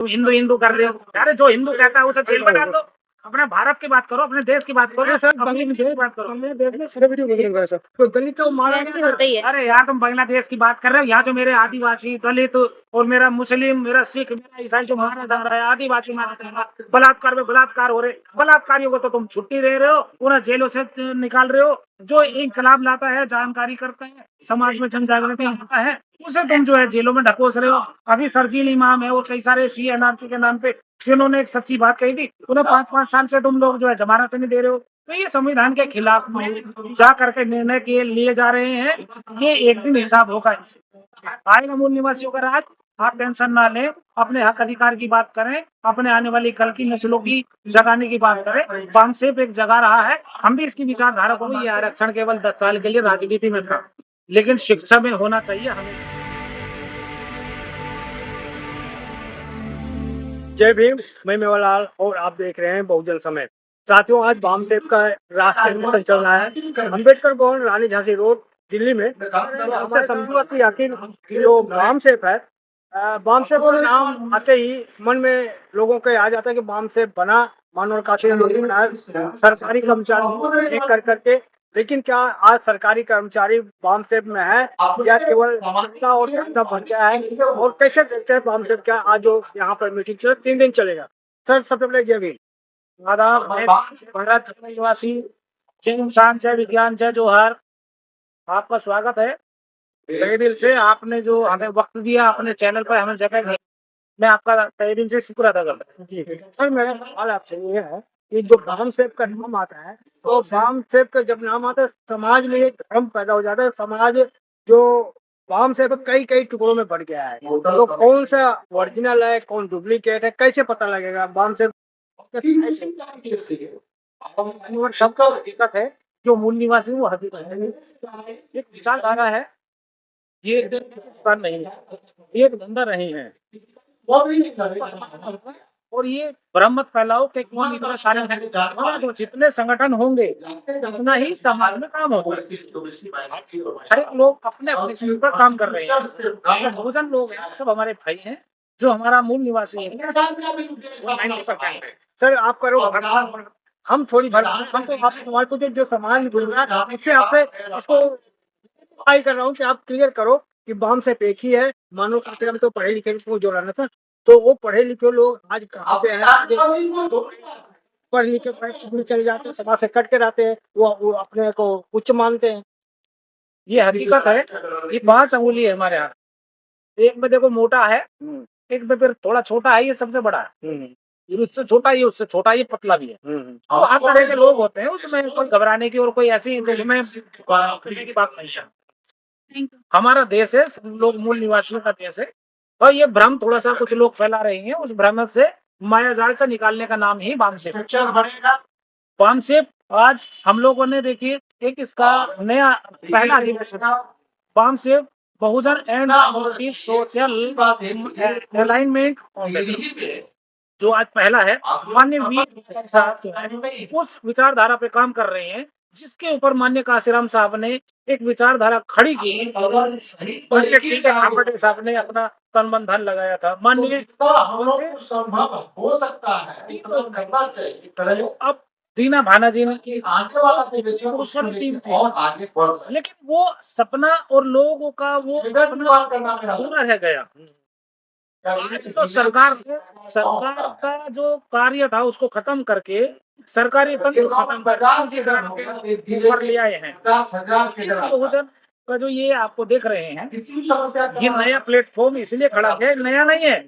तुम हिंदू हिंदू कर रहे हो। अरे जो हिंदू कहता है उसे जेल में डाल दो। अपने भारत की बात करो, अपने देश की बात करो, सर अपनी देश की बात करो। वीडियो देख रहे हैं सर, तो दलित को मारा भी होता ही है। अरे यार तुम बांग्लादेश की बात कर रहे हो, यहाँ जो मेरे आदिवासी दलित और मेरा मुस्लिम मेरा सिख मेरा ईसाई जो मारा जा रहा है, आदिवासी मारा जा रहा है, बलात्कार में बलात्कार हो रहे, बलात्कारियों को तो तुम छुट्टी दे रहे हो, उन्हें जेलों से निकाल रहे हो। जो इंकलाब लाता है, जानकारी करता है, समाज में जन जागृति लाता है, उसे तुम जो है जेलों में ढकोस रहे हो। अभी सरजील इमाम है और कई सारे CNRC के नाम पे जिन्होंने एक सच्ची बात कही थी, उन्हें 5-5 साल से तुम लोग जो है जमानत नहीं दे रहे हो। तो ये संविधान के खिलाफ में जा करके निर्णय के लिए जा रहे हैं। ये एक दिन हिसाब होगा इनसे, आएगा मूल निवासियों का राज। आप टेंशन ना लें, अपने हक अधिकार की बात करें, अपने आने वाली कल की नस्लों की जगाने की बात करें। बामसेफ एक जगह रहा है, हम भी इसकी विचारधारा को, ये आरक्षण केवल 10 साल के लिए राजनीति में था, लेकिन शिक्षा में होना चाहिए हमेशा। जय भीम, मैं मेवालाल और आप देख रहे हैं बहुजन समय। साथियों, आज बामसेफ का राष्ट्रीय मिशन चल रहा है अम्बेडकर भवन, रानी झांसी रोड, दिल्ली में। तो हमसे समझूंगा कि आखिर जो बामसेफ है, बामसेफ का नाम आते ही मन में लोगों के आ जाता है कि बामसेफ बना, मानो काफी सरकारी कर्मचारी एक कर करके। लेकिन क्या आज सरकारी कर्मचारी बामसेफ में है या केवल जनता और जनता भर गया है? और कैसे देखते हैं बामसेफ क्या आज जो यहाँ पर मीटिंग चल 3 दिन चलेगा? सर सबसे पहले जय भीम। आदाब, जय भारत, जय निवासी, जय इंसान, जय विज्ञान, जय जोहार। आपका स्वागत है तहे दिल से। आपने जो हमें वक्त दिया, अपने चैनल पर हमें जगह दी, मैं आपका तहे दिल से शुक्र अदा करता हूँ। जी सर, मेरा सवाल आपसे ये है कि जो बामसेफ का नाम आता है, तो बामसेफ का जब नाम आता है समाज में एक भ्रम पैदा हो जाता है। समाज जो बामसेफ कई कई टुकड़ों में बढ़ गया है, तो कौन सा ओरिजिनल है, कौन डुप्लीकेट है, कैसे पता लगेगा बामसेफ? सबका हकीकत है, जो मूल निवासी वो हकीकत है। एक विचारधारा है, ये एक दुकान नहीं है, ये एक धंधा नहीं है। और ये भ्रम मत फैलाओ कि कौन इतना सारे हैं। तो जितने संगठन होंगे उतना ही समाज में काम होगा। हर एक लोग अपने अपने क्षेत्र पर काम कर रहे हैं। जो बहुजन लोग हैं सब हमारे भाई हैं, जो हमारा मूल निवासी है 90%। सर आप करो भरपाई, हम थोड़ी भरपाई, हम तो आप सवाल पूछे जो समाज में जुड़ रहा है, इससे आपसे इसको ट्राई कर रहा हूँ कि आप क्लियर करो कि बामसेफ एक ही है। मानो कम से कम तो पढ़े लिखे को जोड़ा ना सर, तो वो पढ़े लिखे लोग आज कहाँ पे हैं? पढ़े लिखे चले जाते हैं, समाज से कट के रहते हैं, वो अपने को उच्च मानते हैं। ये हकीकत है। ये 5 अंगुली है हमारे हाथ, एक में देखो मोटा है, एक में फिर थोड़ा छोटा है, ये सबसे बड़ा है। ये उससे छोटा, ये उससे छोटा, ये पतला भी है। तो हर तरह के लोग होते हैं, उसमें कोई घबराने की और कोई ऐसी में करने की बात नहीं है। हमारा देश है, सब लोग मूल निवासियों का देश है। और ये भ्रम थोड़ा सा कुछ लोग फैला रहे हैं, उस भ्रम से माया जाल से निकालने का नाम ही बामसेफ। बामसेफ आज हम लोगों ने देखिए एक इसका नया पहला अधिवेशन, बामसेफ बहुजन एंड सोशल अलाइनमेंट फाउंडेशन, जो आज पहला है। माननीय वीर साहब उस विचारधारा पे काम कर रहे हैं जिसके ऊपर माननीय काशीराम साहब ने एक विचारधारा खड़ी की। पटेल साहब ने अपना तन मन धन लगाया था। माननीय संभव हो सकता है करना चाहिए। अब दीना भाना जी ने लेकिन वो सपना और लोगों का वो पूरा रह गया। तो सरकार का जो कार्य था उसको खत्म करके सरकारी तंत्र खत्म करके ऊपर ले आए हैं। इस बहुजन का जो ये आपको देख रहे हैं, ये नया प्लेटफॉर्म इसलिए खड़ा है, नया नहीं है,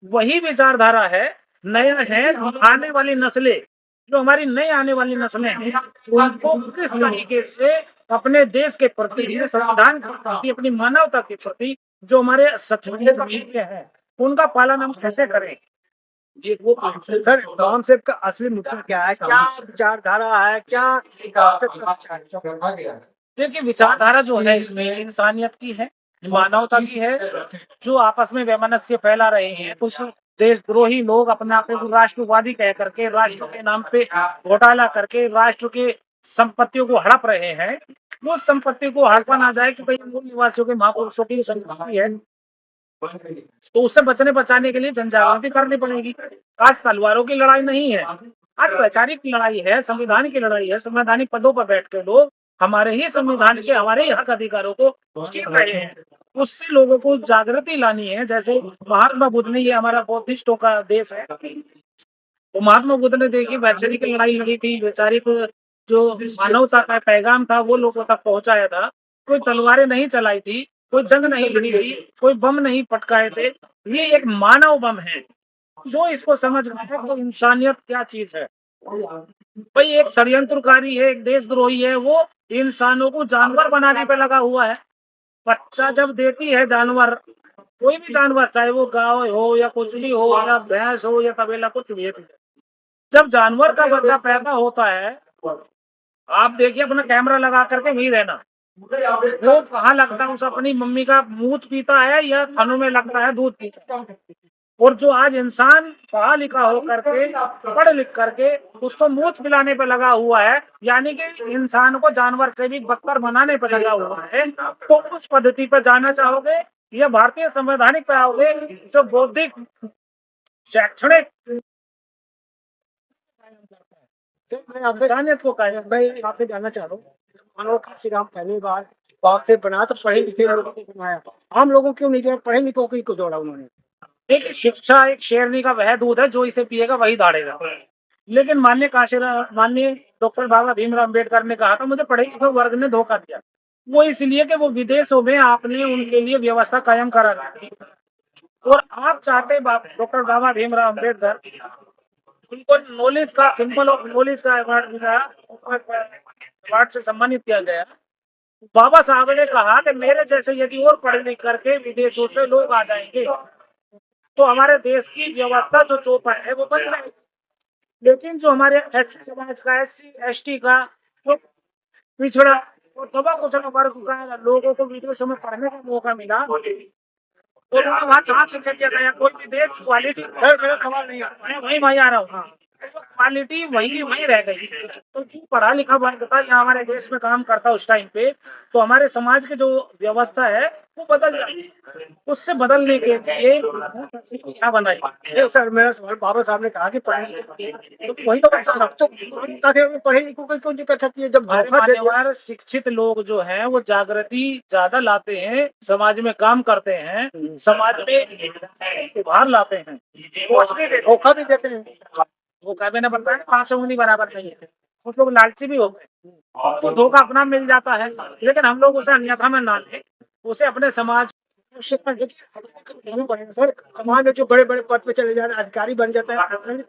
वही विचारधारा है, नया है। आने वाली नस्लें, जो हमारी नई आने वाली नस्लें हैं, उनको किस तरीके से अपने देश के प्रति, संविधान के प्रति, अपनी मानवता के प्रति जो हमारे सच्चाई का मूल्य है, उनका पालन हम कैसे करें। ये वो सर बामसेफ का असली मुद्दा क्या है, क्या विचारधारा है, क्या देखिए विचारधारा जो है इसमें इंसानियत की है, मानवता की है। जो आपस में वैमनस्य फैला रहे हैं, कुछ देशद्रोही लोग अपने आप को राष्ट्रवादी कह करके राष्ट्र के नाम पे घोटाला करके राष्ट्र के संपत्तियों को हड़प रहे हैं। वो संपत्ति को हड़पा ना जाए कि भाई मूल निवासियों के महापुरुषों की संपत्ति है, तो उससे बचने बचाने के लिए जन जागृति करनी पड़ेगी। आज तलवारों की लड़ाई नहीं है, आज वैचारिक लड़ाई है, संविधान की लड़ाई है। संवैधानिक पदों पर बैठ के लोग हमारे ही संविधान के, हमारे ही हक अधिकारों को छीन रहे हैं। उससे लोगों को जागृति लानी है। जैसे महात्मा बुद्ध ने, ये हमारा बौद्धिस्टों का देश है, तो महात्मा बुद्ध ने देखिए वैचारिक लड़ाई लड़ी थी, वैचारिक जो मानवता का पैगाम था वो लोगों तक पहुंचाया था। कोई तलवारें नहीं चलाई थी, कोई जंग नहीं लड़ी थी, कोई बम नहीं पटकाए थे। ये एक मानव बम है। जो इसको समझ गया तो इंसानियत क्या चीज है। भाई एक षड्यंत्रकारी है, एक देशद्रोही है, वो इंसानों को जानवर बनाने पे लगा हुआ है। बच्चा जब देती है जानवर, कोई भी जानवर, चाहे वो गाय हो या कुछ भी हो या भैंस हो या तबेला, कुछ भी है, जब जानवर का बच्चा पैदा होता है, आप देखिए अपना कैमरा लगा करके वहीं रहना, वो कहाँ लगता है, उस अपनी मम्मी का मूत पीता है या थनों में लगता है दूध पीता है। और जो आज इंसान पढ़ा लिखा हो करके, पढ़ लिख करके उसको मूत पिलाने पे लगा हुआ है, यानी कि इंसान को जानवर से भी बदतर बनाने पे लगा हुआ है, तो उस पद्धति पे जाना चाहोगे या भारतीय संवैधानिक पे आओगे जो बौद्धिक शैक्षणिक मैं आपसे इंसानियत को कायम। मैं आपसे जानना चाह रहा हूँ, मानो काशीराम पहली बार बाप से बना तो पढ़े लिखे लोगों को बनाया, आम लोगों क्यों नहीं जोड़ा, पढ़े लिखों को क्यों जोड़ा उन्होंने? देखिए शिक्षा एक शेरनी का वह दूध है जो इसे पिएगा वही दाढ़ेगा। लेकिन माननीय डॉक्टर बाबा भीमराव अम्बेडकर ने कहा था मुझे पढ़े लिखे वर्ग ने धोखा दिया। वो इसलिए कि वो विदेशों में आपने उनके लिए व्यवस्था कायम करा दी और आप चाहते डॉक्टर बाबा भीमराव अम्बेडकर उनको नॉलेज का, सिंपल ऑफ नॉलेज का अवार्ड मिला, अवार्ड से सम्मानित किया गया। बाबा साहब ने कहा कि मेरे जैसे यदि और पढ़ लिख करके विदेशों से लोग आ जाएंगे तो हमारे देश की व्यवस्था जो चौपट है वो बन जाएगी। लेकिन जो हमारे एससी समाज का, SC ST का, जो पिछड़ा और दबा कुचला वर्ग का लोगों को विदेशों में पढ़ने का मौका मिला और उन्हें वहाँ चांस दे दिया गया। कोई भी देश क्वालिटी, मेरा सवाल नहीं है, मैं वही आ रहा हूँ, तो क्वालिटी वही की वही रह गई। तो जो पढ़ा लिखा वर्ग था या हमारे देश में काम करता उस टाइम पे, तो हमारे समाज की जो व्यवस्था है वो बदल जाती। उससे बदलने के लिए क्या बनाई। सर मेरा सवाल, बाबा साहब ने कहा कि पढ़े, तो वही तो बता रहा हूँ, तो पढ़े लिखों को क्यों दिक्कत आती है जब धोखा दे दिया? मान्यवर शिक्षित लोग जो हैं वो जागृति ज्यादा लाते हैं, समाज में काम करते हैं, समाज में उभार लाते हैं, धोखा भी देते हैं। वो कह मैंने बताया 5 उंगली बराबर नहीं है। कुछ लोग लालची भी हो गए, तो धोखा अपना मिल जाता है। लेकिन हम लोग उसे अन्यथा में ना लें, उसे अपने समाज सर समाज में जो बड़े बड़े पद पे चले जा रहे अधिकारी बन जाता है,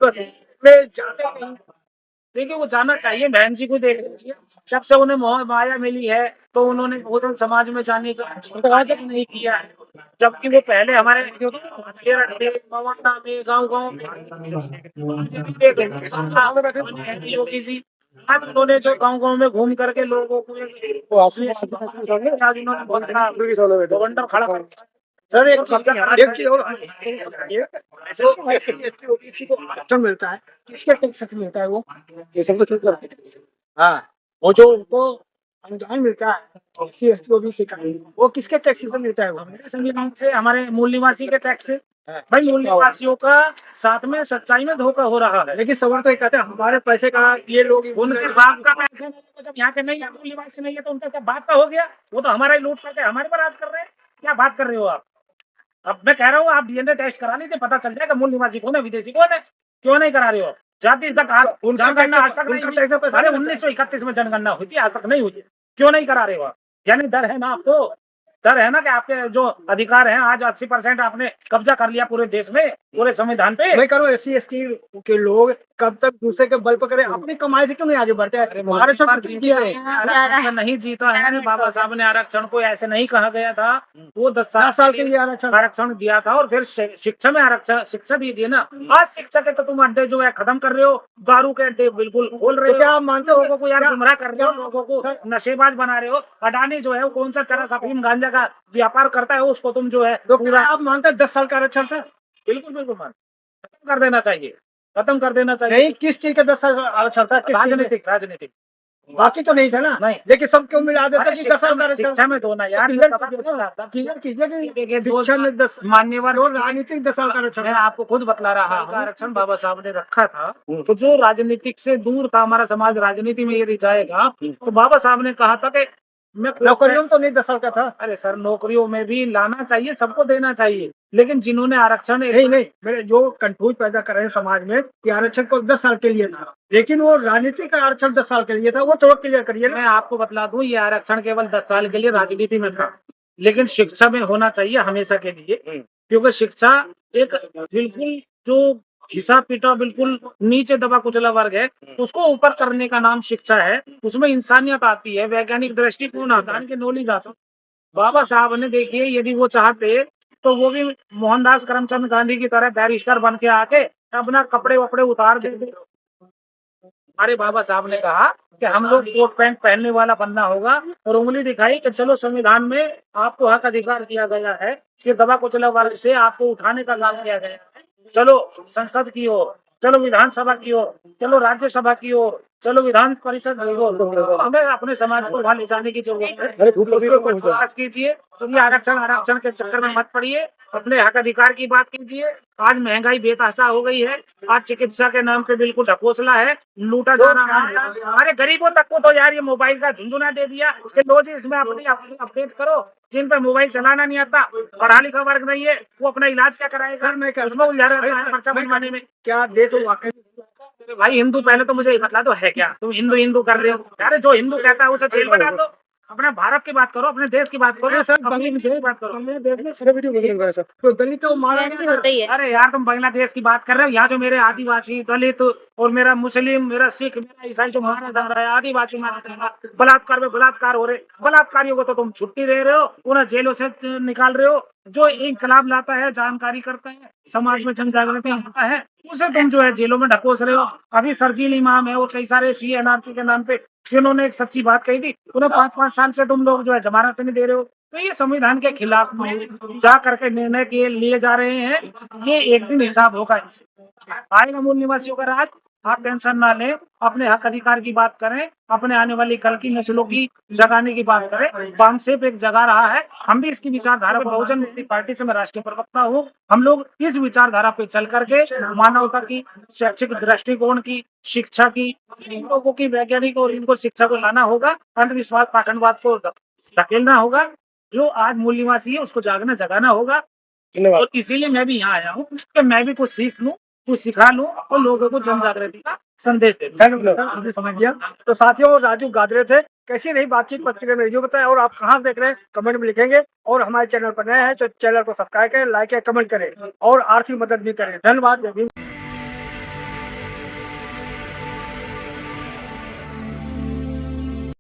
बस में जाते ही नहीं। देखिए वो जाना चाहिए। बहन जी को देख लीजिए, जब से उन्हें मोह माया मिली है तो उन्होंने बहुजन समाज में जाने का इंतजार नहीं किया है, जबकि वो पहले हमारे केरल में, मवंडा में, गांव-गांव में योगी जी, आज उन्होंने जो गांव-गांव में घूम करके लोगों को आज उन्होंने बहुत बड़ा बवंडर खड़ा कर दिया। सर एक चीज और, ओबीसी को आरक्षण मिलता है, किसके टैक्स से मिलता है वो? ये सब तो हाँ, वो जो उनको अनुदान मिलता है SC ST OBC का, वो किसके टैक्स से मिलता है? वो हमारे संविधान से, हमारे मूल निवासी के टैक्स से। भाई मूल निवासियों का साथ में सच्चाई में धोखा हो रहा है। लेकिन सवाल तो ये कहते हैं हमारे पैसे का ये लोग, उनके बाप का पैसे नहीं है, तो जब यहाँ के नहीं है, मूल निवासी नहीं है, तो उनका क्या बाप का हो गया? वो तो हमारा ही लूट करके हमारे पर राज कर रहे हैं। क्या बात कर रहे हो आप? अब मैं कह रहा हूँ आप DNA टेस्ट करा लीजिए, पता चल जाएगा मूल निवासी कौन है, विदेशी कौन है। क्यों नहीं करा रहे हो? जाति का जनगणना आज तक नहीं हुई। अरे 1931 में जनगणना हुई थी, आज तक नहीं हुई है। क्यों नहीं करा रहे हो आप? यानी डर है ना आपको? डर है ना कि आपके जो अधिकार हैं, आज 80% आपने कब्जा कर लिया पूरे देश में, पूरे संविधान पे। मैं करूँ SC ST के लोग कब तक दूसरे के बल पर करें, अपनी कमाई से क्यों नहीं आगे बढ़ते हैं? आरक्षण नहीं जीता है बाबा साहब ने आरक्षण को, ऐसे नहीं कहा गया था। वो 10 साल के लिए आरक्षण दिया था और फिर शिक्षा में आरक्षण, शिक्षा दीजिए ना। आज शिक्षा के तो तुम अड्डे जो है खत्म कर रहे हो, दारू के अड्डे बिल्कुल खोल रहे हो। क्या आप मानते हो लोगों को यार गुमराह कर रहे हो, लोगों को नशेबाज बना रहे हो। अडानी जो है वो कौन सा चरस अफीम गांजा का व्यापार करता है, उसको तुम जो है तो पूरा आप मानते हैं 10 साल का आरक्षण था? बिल्कुल बिल्कुल मान, खत्म कर देना चाहिए, खत्म कर देना चाहिए। नहीं, किस चीज का 10 साल आरक्षण था? राजनीतिक बाकी तो नहीं था ना, नहीं। लेकिन सबको मिला देता अरे कि 10 साल का आरक्षण। शिक्षा में दो ना यार, क्लियर तब क्यों लाता? क्लियर कीजिए कि देखिए, दो शिक्षा में 10 मान्यवर जो राजनीतिक 10 साल का आरक्षण मैं है। आपको खुद बतला रहा हूँ, आरक्षण बाबा साहब ने रखा था, तो जो राजनीतिक से दूर था, हमारा समाज राजनीति में यदि जाएगा, तो बाबा साहब ने कहा था कि मैं नौकरियों में तो नहीं 10 साल का था। अरे सर, नौकरियों में भी लाना चाहिए, सबको देना चाहिए, लेकिन जिन्होंने आरक्षण नहीं, मेरे जो कंफ्यूज पैदा कर रहे हैं समाज में कि आरक्षण को 10 साल के लिए था, लेकिन वो राजनीतिक आरक्षण 10 साल के लिए था, वो थोड़ा क्लियर करिए मैं ना। आपको बतला दूं, ये आरक्षण केवल 10 साल के लिए राजनीति में था, लेकिन शिक्षा में होना चाहिए हमेशा के लिए, क्योंकि शिक्षा एक बिल्कुल जो घिसा पिटा बिल्कुल नीचे दबा कुचला वर्ग है, उसको ऊपर करने का नाम शिक्षा है। उसमें इंसानियत आती है, वैज्ञानिक दृष्टिकोण आता है, नॉलेज आता है। बाबा साहब ने देखिए, यदि वो चाहते तो वो भी मोहनदास करमचंद गांधी की तरह बैरिस्टर बन के आके अपना कपड़े वपड़े उतार देते। हमारे बाबा साहब ने कहा कि हम लोग कोट पैंट पहनने वाला बनना होगा, और उंगली दिखाई कि चलो संविधान में आपको हक अधिकार दिया गया है कि दबा कुचला वर्ग से आपको उठाने का काम किया गया है। चलो संसद की ओर, चलो विधानसभा की ओर, चलो राज्यसभा की ओर, चलो विधान परिषद की ओर। हमें अपने समाज को वहां ले जाने की जरूरत है। उसके ऊपर प्रयास कीजिए, तुम ये आरक्षण के चक्कर में मत पड़िए, अपने हक अधिकार की बात कीजिए। आज महंगाई बेतहाशा हो गई है, आज चिकित्सा के नाम पे बिल्कुल ढकोसला है, लूटा जा रहा है। अरे गरीबों तक को तो यार ये मोबाइल का झुंझुना दे दिया कि लो जी, इसमें अपनी अपडेट करो। जिन पे मोबाइल चलाना नहीं आता, पढ़ा लिखा वर्ग नहीं है, वो अपना इलाज क्या कराएगा? मैं उसमें उलझा रहता है खर्चा बनवाने में। क्या देश वाकई भाई हिंदू, पहले तो मुझे ये बतला दो है क्या? तुम हिंदू हिंदू कर रहे हो? अरे जो हिंदू कहता है उसे जेल बना दो। अपने भारत की बात करो, अपने देश की बात करो, सर, अपनी देश की बात करो। बांग्लादेश में सारा वीडियो बदल रहा है सर, तो दलितों को मारा ऐसे गया होता ही है। अरे यार, तुम बांग्लादेश की बात कर रहे हो, यहाँ जो मेरे आदिवासी, दलित और मेरा मुस्लिम, मेरा सिख, मेरा ईसाई जो मारा जा रहा है, आदिवासी मारा जा रहा है, बलात्कार में बलात्कार हो रहे, बलात्कारियों को तो तुम छुट्टी दे रहे हो, उन्हें जेलों से निकाल रहे हो। जो इंकलाब लाता है, जानकारी करता है, समाज में जन जागृति लाता है, उसे तुम जो है जेलों में ढकोस रहे हो। अभी सरजील इमाम है और कई सारे CNRC के नाम पे जिन्होंने एक सच्ची बात कही थी, उन्हें 5-5 साल से तुम लोग जो है जमानत नहीं दे रहे हो। तो ये संविधान के खिलाफ में जा करके निर्णय के लिए जा रहे हैं। ये एक दिन हिसाब होगा इनसे, आएगा मूल निवासियों का राज। आप टेंशन ना लें, अपने हक अधिकार की बात करें, अपने आने वाली कल की नस्लों की जगाने की बात करें। बामसेफ एक जगा रहा है, हम भी इसकी विचारधारा को, बहुजन मुक्ति पार्टी से मैं राष्ट्रीय प्रवक्ता हूँ, हम लोग इस विचारधारा पे चल करके मानवता की, शैक्षिक दृष्टिकोण की, शिक्षा की, इन लोगों की वैज्ञानिक और इनको शिक्षा को लाना होगा, अंधविश्वास पाखंडवाद को धकेलना होगा। जो आज मूल निवासी है उसको जागना जगाना होगा। और इसीलिए मैं भी यहाँ आया हूँ कि मैं भी कुछ सीख लूँ, कुछ सिखा लूँ और लोगों को जन जागृति का संदेश दे दूँ। हमने समझ लिया। तो साथियों, राजू गादरे थे। कैसी रही बातचीत पत्रिका में जो बताया, और आप कहाँ से देख रहे हैं कमेंट में लिखेंगे, और हमारे चैनल पर नए हैं तो चैनल को सब्सक्राइब करें, लाइक या कमेंट करें, और आर्थिक मदद भी करें। धन्यवाद। जय भीम।